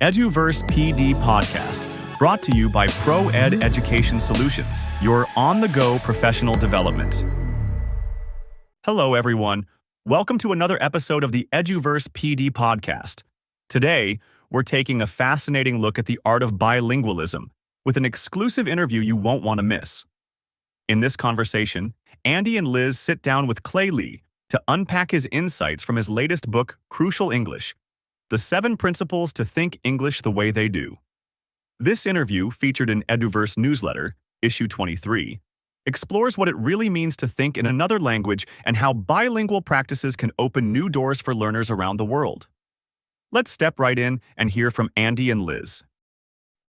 EduVerse PD Podcast, brought to you by ProEd Education Solutions, your on-the-go professional development. Hello, everyone. Welcome to another episode of the EduVerse PD Podcast. Today, we're taking a fascinating look at the art of bilingualism with an exclusive interview you won't want to miss. In this conversation, Andy and Liz sit down with Clay Lee to unpack his insights from his latest book, Crucial English: The 7 Principles to Think English the Way They Do. This interview, featured in EduVerse Newsletter, issue 23, explores what it really means to think in another language and how bilingual practices can open new doors for learners around the world. Let's step right in and hear from Andy and Liz.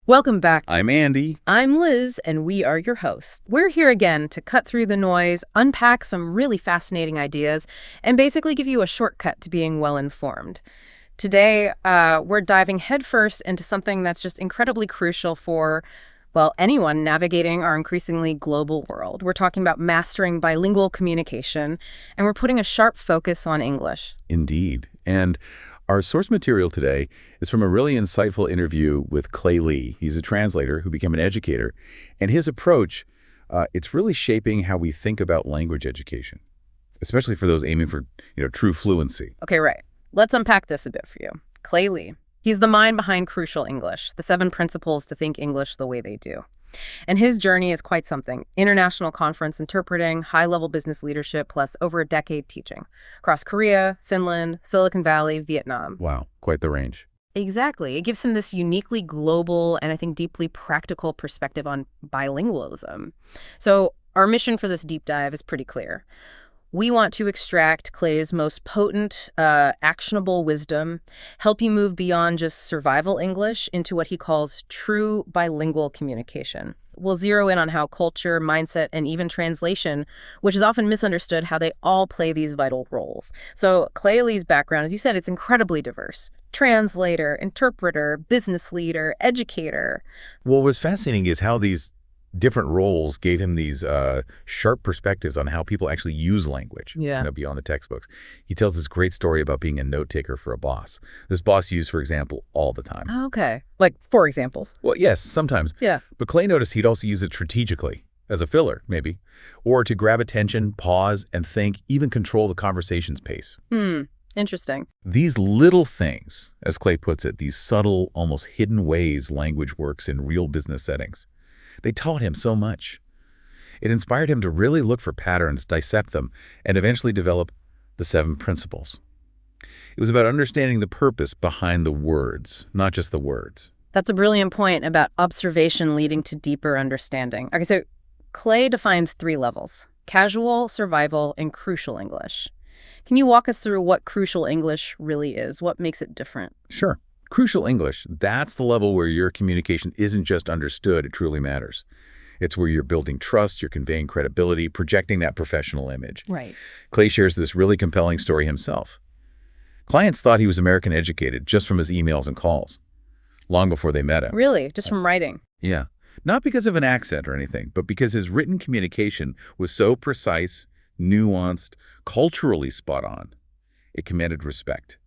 Welcome back. I'm Andy. I'm Liz, and we are your hosts. We're here again to cut through the noise, unpack some really fascinating ideas, and basically give you a shortcut to being well-informed. Today, we're diving headfirst into something that's just incredibly crucial for, well, anyone navigating our increasingly global world. We're talking about mastering bilingual communication, and we're putting a sharp focus on English. Indeed. And our source material today is from a really insightful interview with Clay Lee. He's a translator who became an educator, and his approach, it's really shaping how we think about language education, especially for those aiming for, true fluency. Okay, right. Let's unpack this a bit for you. Clay Lee. He's the mind behind Crucial English, the 7 principles to think English the way they do. And his journey is quite something. International conference interpreting, high-level business leadership, plus over a decade teaching across Korea, Finland, Silicon Valley, Vietnam. Wow, quite the range. Exactly. It gives him this uniquely global and I think deeply practical perspective on bilingualism. So our mission for this deep dive is pretty clear. We want to extract Clay's most potent, actionable wisdom, help you move beyond just survival English into what he calls true bilingual communication. We'll zero in on how culture, mindset, and even translation, which is often misunderstood, how they all play these vital roles. So Clay Lee's background, as you said, it's incredibly diverse. Translator, interpreter, business leader, educator. What was fascinating is how these different roles gave him these sharp perspectives on how people actually use language, beyond the textbooks. He tells this great story about being a note taker for a boss. This boss used, for example, all the time. Okay. Like, for example? Well, yes, sometimes. Yeah. But Clay noticed he'd also use it strategically, as a filler, maybe, or to grab attention, pause, and think, even control the conversation's pace. Interesting. These little things, as Clay puts it, these subtle, almost hidden ways language works in real business settings, they taught him so much. It inspired him to really look for patterns, dissect them, and eventually develop the 7 principles. It was about understanding the purpose behind the words, not just the words. That's a brilliant point about observation leading to deeper understanding. Okay, so Clay defines 3 levels: casual, survival, and crucial English. Can you walk us through what crucial English really is? What makes it different? Sure. Crucial English, that's the level where your communication isn't just understood, it truly matters. It's where you're building trust, you're conveying credibility, projecting that professional image. Right. Clay shares this really compelling story himself. Clients thought he was American educated just from his emails and calls, long before they met him. Really? Just from writing? Yeah. Not because of an accent or anything, but because his written communication was so precise, nuanced, culturally spot on. It commanded respect.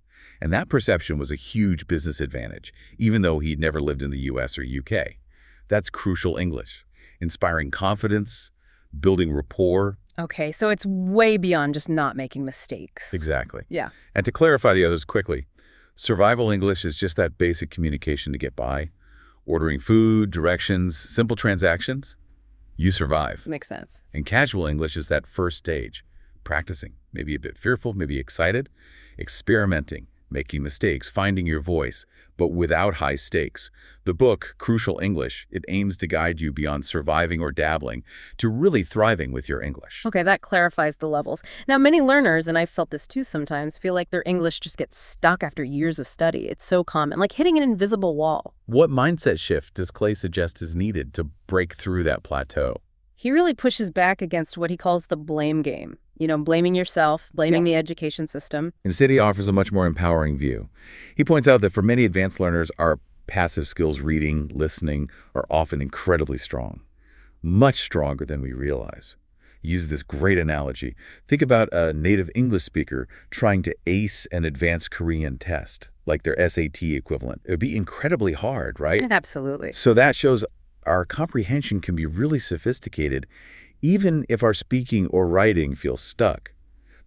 And that perception was a huge business advantage, even though he'd never lived in the US or UK. That's crucial English, inspiring confidence, building rapport. Okay, so it's way beyond just not making mistakes. Exactly. Yeah. And to clarify the others quickly, survival English is just that basic communication to get by. Ordering food, directions, simple transactions, you survive. Makes sense. And casual English is that first stage, practicing, maybe a bit fearful, maybe excited, experimenting, making mistakes, finding your voice, but without high stakes. The book, Crucial English, it aims to guide you beyond surviving or dabbling to really thriving with your English. Okay, that clarifies the levels. Now, many learners, and I've felt this too sometimes, feel like their English just gets stuck after years of study. It's so common, like hitting an invisible wall. What mindset shift does Clay suggest is needed to break through that plateau? He really pushes back against what he calls the blame game. Blaming yourself, blaming the education system. Instead, he offers a much more empowering view. He points out that for many advanced learners, our passive skills, reading, listening, are often incredibly strong, much stronger than we realize. Use this great analogy. Think about a native English speaker trying to ace an advanced Korean test, like their SAT equivalent. It would be incredibly hard, right? Absolutely. So that shows our comprehension can be really sophisticated, even if our speaking or writing feels stuck.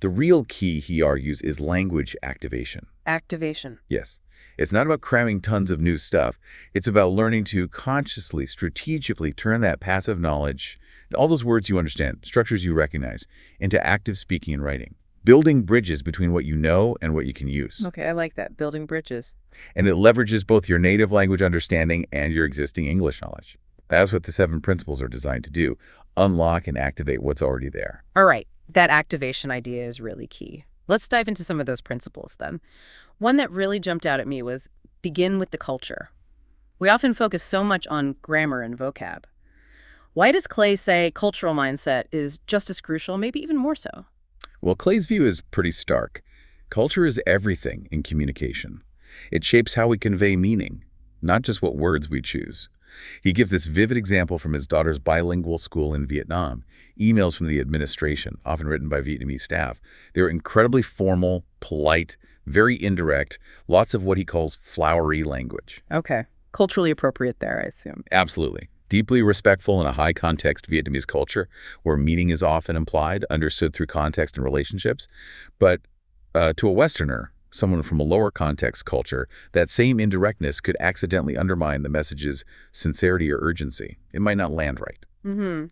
The real key, he argues, is language activation. Activation. Yes. It's not about cramming tons of new stuff. It's about learning to consciously, strategically turn that passive knowledge, all those words you understand, structures you recognize, into active speaking and writing. Building bridges between what you know and what you can use. Okay, I like that. Building bridges. And it leverages both your native language understanding and your existing English knowledge. That's what the 7 principles are designed to do. Unlock and activate what's already there. All right. That activation idea is really key. Let's dive into some of those principles then. One that really jumped out at me was begin with the culture. We often focus so much on grammar and vocab. Why does Clay say cultural mindset is just as crucial, maybe even more so? Well, Clay's view is pretty stark. Culture is everything in communication. It shapes how we convey meaning, not just what words we choose. He gives this vivid example from his daughter's bilingual school in Vietnam. Emails from the administration, often written by Vietnamese staff. They were incredibly formal, polite, very indirect, lots of what he calls flowery language. Okay. Culturally appropriate there, I assume. Absolutely. Deeply respectful in a high-context Vietnamese culture where meaning is often implied, understood through context and relationships. But to a Westerner, someone from a lower context culture, that same indirectness could accidentally undermine the message's sincerity or urgency. It might not land right.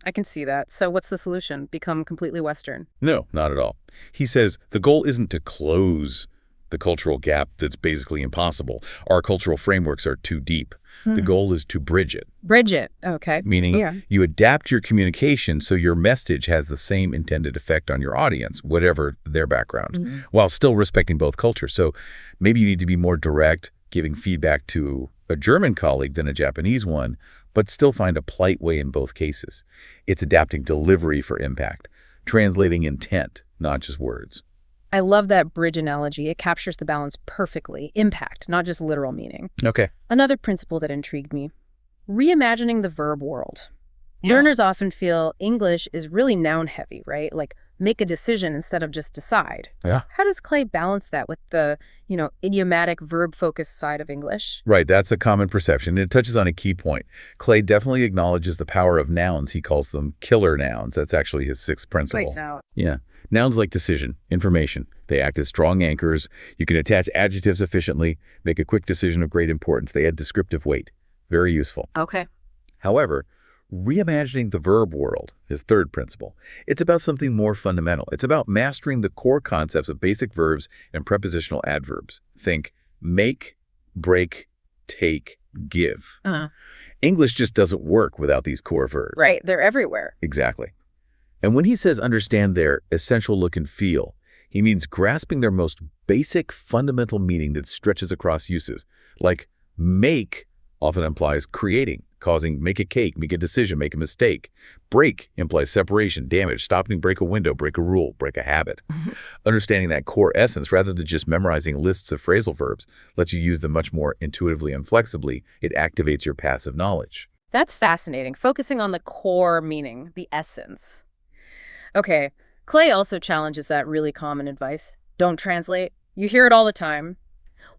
I can see that. So what's the solution? Become completely Western? No, not at all. He says the goal isn't to close the cultural gap that's basically impossible. Our cultural frameworks are too deep. The goal is to bridge it. Bridge it. Okay. Meaning you adapt your communication so your message has the same intended effect on your audience, whatever their background, while still respecting both cultures. So maybe you need to be more direct, giving feedback to a German colleague than a Japanese one, but still find a polite way in both cases. It's adapting delivery for impact, translating intent, not just words. I love that bridge analogy. It captures the balance perfectly. Impact, not just literal meaning. Okay. Another principle that intrigued me, reimagining the verb world. Learners often feel English is really noun heavy, right? Like make a decision instead of just decide. Yeah. How does Clay balance that with the, idiomatic verb-focused side of English? Right, that's a common perception. It touches on a key point. Clay definitely acknowledges the power of nouns. He calls them killer nouns. That's actually his 6th principle. Wait, now. Yeah. Nouns like decision, information. They act as strong anchors. You can attach adjectives efficiently, make a quick decision of great importance. They add descriptive weight. Very useful. Okay. However, reimagining the verb world, his 3rd principle, it's about something more fundamental. It's about mastering the core concepts of basic verbs and prepositional adverbs. Think make, break, take, give. English just doesn't work without these core verbs. Right, they're everywhere. Exactly. And when he says understand their essential look and feel, he means grasping their most basic fundamental meaning that stretches across uses. Like make often implies creating, causing make a cake, make a decision, make a mistake. Break implies separation, damage, stopping, break a window, break a rule, break a habit. Understanding that core essence rather than just memorizing lists of phrasal verbs lets you use them much more intuitively and flexibly. It activates your passive knowledge. That's fascinating. Focusing on the core meaning, the essence. Okay, Clay also challenges that really common advice. Don't translate. You hear it all the time.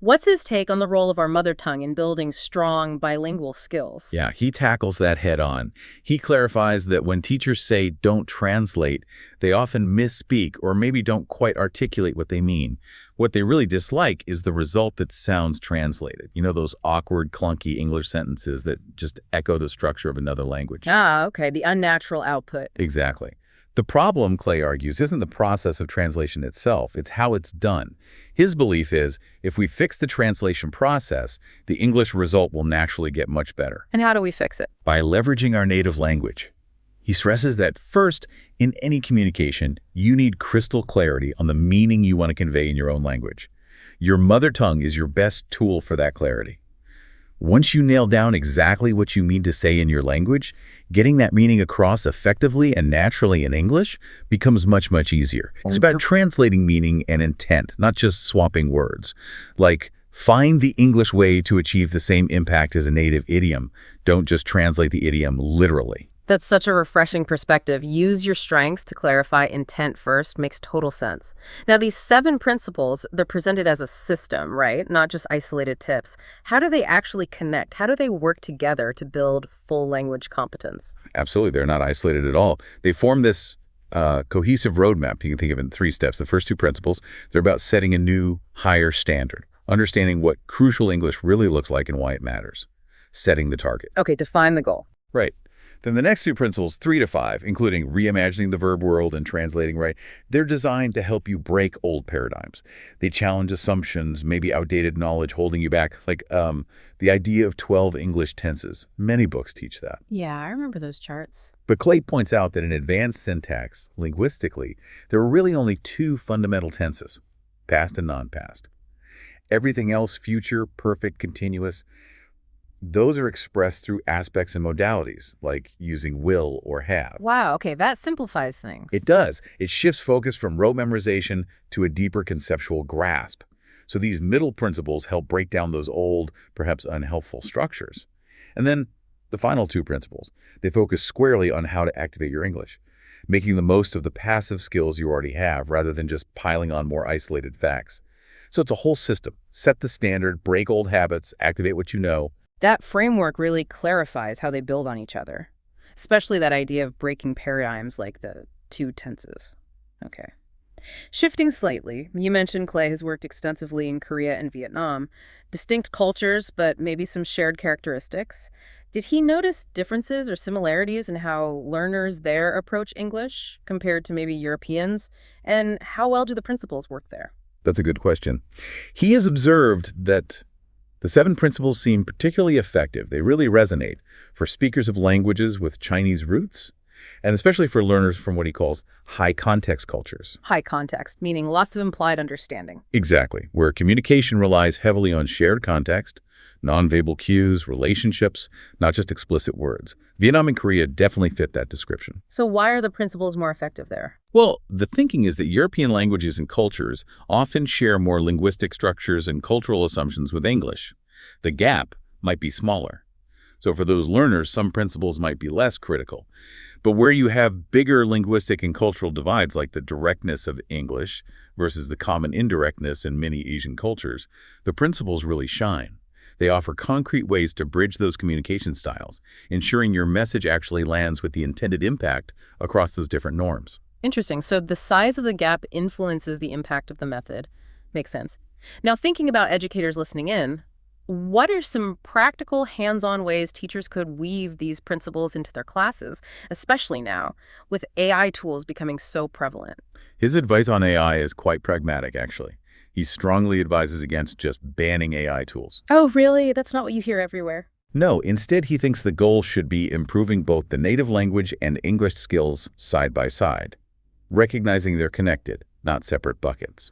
What's his take on the role of our mother tongue in building strong bilingual skills? Yeah, he tackles that head on. He clarifies that when teachers say don't translate, they often misspeak or maybe don't quite articulate what they mean. What they really dislike is the result that sounds translated. You know, those awkward, clunky English sentences that just echo the structure of another language. Okay, the unnatural output. Exactly. The problem, Clay argues, isn't the process of translation itself, it's how it's done. His belief is, if we fix the translation process, the English result will naturally get much better. And how do we fix it? By leveraging our native language. He stresses that first, in any communication, you need crystal clarity on the meaning you want to convey in your own language. Your mother tongue is your best tool for that clarity. Once you nail down exactly what you mean to say in your language, getting that meaning across effectively and naturally in English becomes much, much easier. It's about translating meaning and intent, not just swapping words. Like, find the English way to achieve the same impact as a native idiom. Don't just translate the idiom literally. That's such a refreshing perspective. Use your strength to clarify intent first makes total sense. Now, these 7 principles, they're presented as a system, right? Not just isolated tips. How do they actually connect? How do they work together to build full language competence? Absolutely. They're not isolated at all. They form this cohesive roadmap. You can think of it in 3 steps. The first 2 principles, they're about setting a new, higher standard, understanding what crucial English really looks like and why it matters, setting the target. Okay, define the goal. Right. Then the next 2 principles, 3 to 5, including reimagining the verb world and translating right, they're designed to help you break old paradigms. They challenge assumptions, maybe outdated knowledge holding you back, like the idea of 12 English tenses. Many books teach that. Yeah, I remember those charts. But Clay points out that in advanced syntax, linguistically, there are really only 2 fundamental tenses, past and non-past. Everything else, future, perfect, continuous, those are expressed through aspects and modalities, like using will or have. Wow, okay, that simplifies things. It does. It shifts focus from rote memorization to a deeper conceptual grasp. So these middle principles help break down those old, perhaps unhelpful structures. And then the final 2 principles, they focus squarely on how to activate your English, making the most of the passive skills you already have rather than just piling on more isolated facts. So it's a whole system. Set the standard, break old habits, activate what you know. That framework really clarifies how they build on each other, especially that idea of breaking paradigms like the 2 tenses. Okay. Shifting slightly, you mentioned Clay has worked extensively in Korea and Vietnam. Distinct cultures, but maybe some shared characteristics. Did he notice differences or similarities in how learners there approach English compared to maybe Europeans? And how well do the principles work there? That's a good question. He has observed that the 7 principles seem particularly effective. They really resonate for speakers of languages with Chinese roots, and especially for learners from what he calls high context cultures. High context, meaning lots of implied understanding. Exactly, where communication relies heavily on shared context, nonverbal cues, relationships, not just explicit words. Vietnam and Korea definitely fit that description. So why are the principles more effective there? Well, the thinking is that European languages and cultures often share more linguistic structures and cultural assumptions with English. The gap might be smaller. So for those learners, some principles might be less critical. But where you have bigger linguistic and cultural divides, like the directness of English versus the common indirectness in many Asian cultures, the principles really shine. They offer concrete ways to bridge those communication styles, ensuring your message actually lands with the intended impact across those different norms. Interesting. So the size of the gap influences the impact of the method. Makes sense. Now, thinking about educators listening in, what are some practical, hands-on ways teachers could weave these principles into their classes, especially now, with AI tools becoming so prevalent? His advice on AI is quite pragmatic, actually. He strongly advises against just banning AI tools. Oh, really? That's not what you hear everywhere. No, instead he thinks the goal should be improving both the native language and English skills side by side, recognizing they're connected, not separate buckets.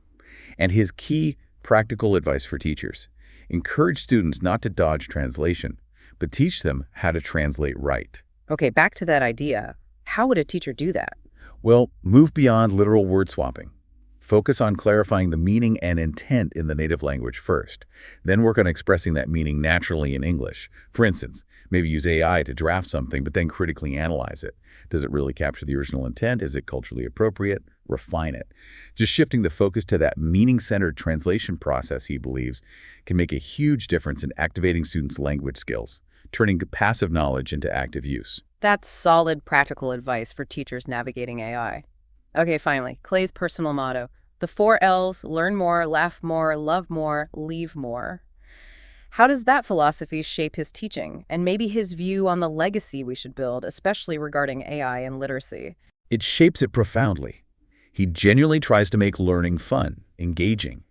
And his key practical advice for teachers: encourage students not to dodge translation, but teach them how to translate right. Okay, back to that idea. How would a teacher do that? Well, move beyond literal word swapping. Focus on clarifying the meaning and intent in the native language first. Then work on expressing that meaning naturally in English. For instance, maybe use AI to draft something, but then critically analyze it. Does it really capture the original intent? Is it culturally appropriate? Refine it. Just shifting the focus to that meaning-centered translation process, he believes, can make a huge difference in activating students' language skills, turning passive knowledge into active use. That's solid practical advice for teachers navigating AI. Okay, finally, Clay's personal motto. The 4 L's: learn more, laugh more, love more, leave more. How does that philosophy shape his teaching, and maybe his view on the legacy we should build, especially regarding AI and literacy? It shapes it profoundly. He genuinely tries to make learning fun, engaging.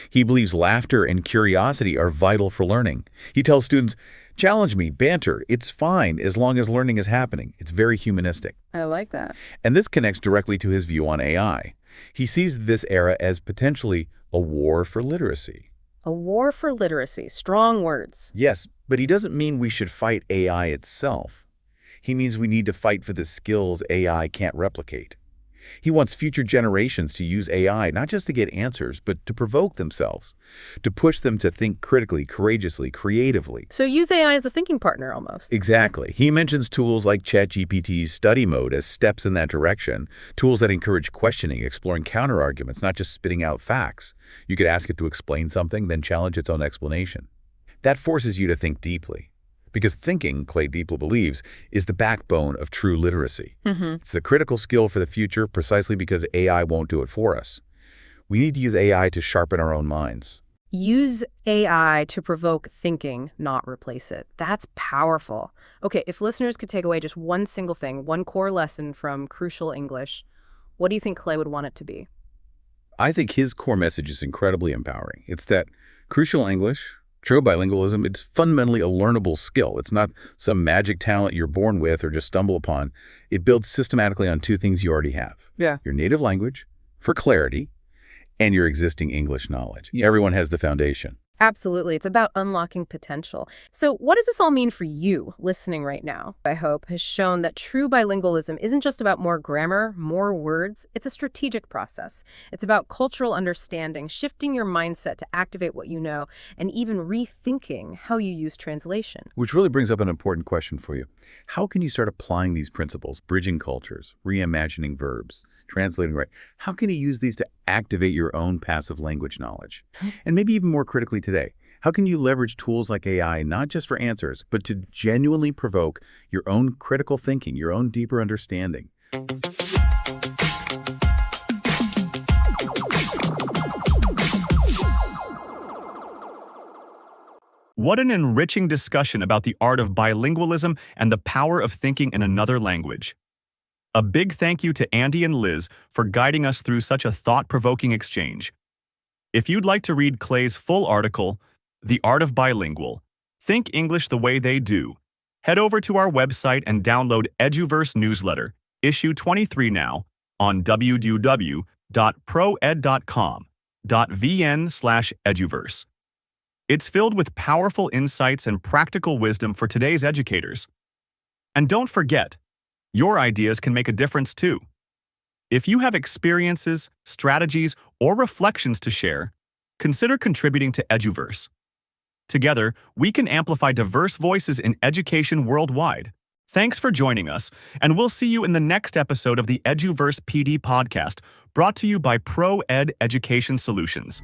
He believes laughter and curiosity are vital for learning. He tells students, challenge me, banter, it's fine as long as learning is happening. It's very humanistic. I like that. And this connects directly to his view on AI. He sees this era as potentially a war for literacy. A war for literacy. Strong words. Yes, but he doesn't mean we should fight AI itself. He means we need to fight for the skills AI can't replicate. He wants future generations to use AI not just to get answers, but to provoke themselves, to push them to think critically, courageously, creatively. So use AI as a thinking partner almost. Exactly. He mentions tools like ChatGPT's study mode as steps in that direction, tools that encourage questioning, exploring counterarguments, not just spitting out facts. You could ask it to explain something, then challenge its own explanation. That forces you to think deeply. Because thinking, Clay deeply believes, is the backbone of true literacy. It's the critical skill for the future precisely because AI won't do it for us. We need to use AI to sharpen our own minds. Use AI to provoke thinking, not replace it. That's powerful. Okay, if listeners could take away just one single thing, one core lesson from Crucial English, what do you think Clay would want it to be? I think his core message is incredibly empowering. It's that Crucial English, true bilingualism, it's fundamentally a learnable skill. It's not some magic talent you're born with or just stumble upon. It builds systematically on two things you already have. Yeah. Your native language, for clarity, and your existing English knowledge. Yeah. Everyone has the foundation. Absolutely. It's about unlocking potential. So what does this all mean for you listening right now? I hope has shown that true bilingualism isn't just about more grammar, more words. It's a strategic process. It's about cultural understanding, shifting your mindset to activate what you know, and even rethinking how you use translation. Which really brings up an important question for you. How can you start applying these principles, bridging cultures, reimagining verbs, translating right? How can you use these to activate your own passive language knowledge? And maybe even more critically today, how can you leverage tools like AI not just for answers, but to genuinely provoke your own critical thinking, your own deeper understanding? What an enriching discussion about the art of bilingualism and the power of thinking in another language. A big thank you to Andy and Liz for guiding us through such a thought-provoking exchange. If you'd like to read Clay's full article, The Art of Bilingual, Think English the Way They Do, head over to our website and download EduVerse Newsletter, issue 23 now, on www.proed.com.vn/eduverse. It's filled with powerful insights and practical wisdom for today's educators. And don't forget, your ideas can make a difference too. If you have experiences, strategies, or reflections to share, consider contributing to EduVerse. Together, we can amplify diverse voices in education worldwide. Thanks for joining us, and we'll see you in the next episode of the EduVerse PD Podcast, brought to you by ProEd Education Solutions.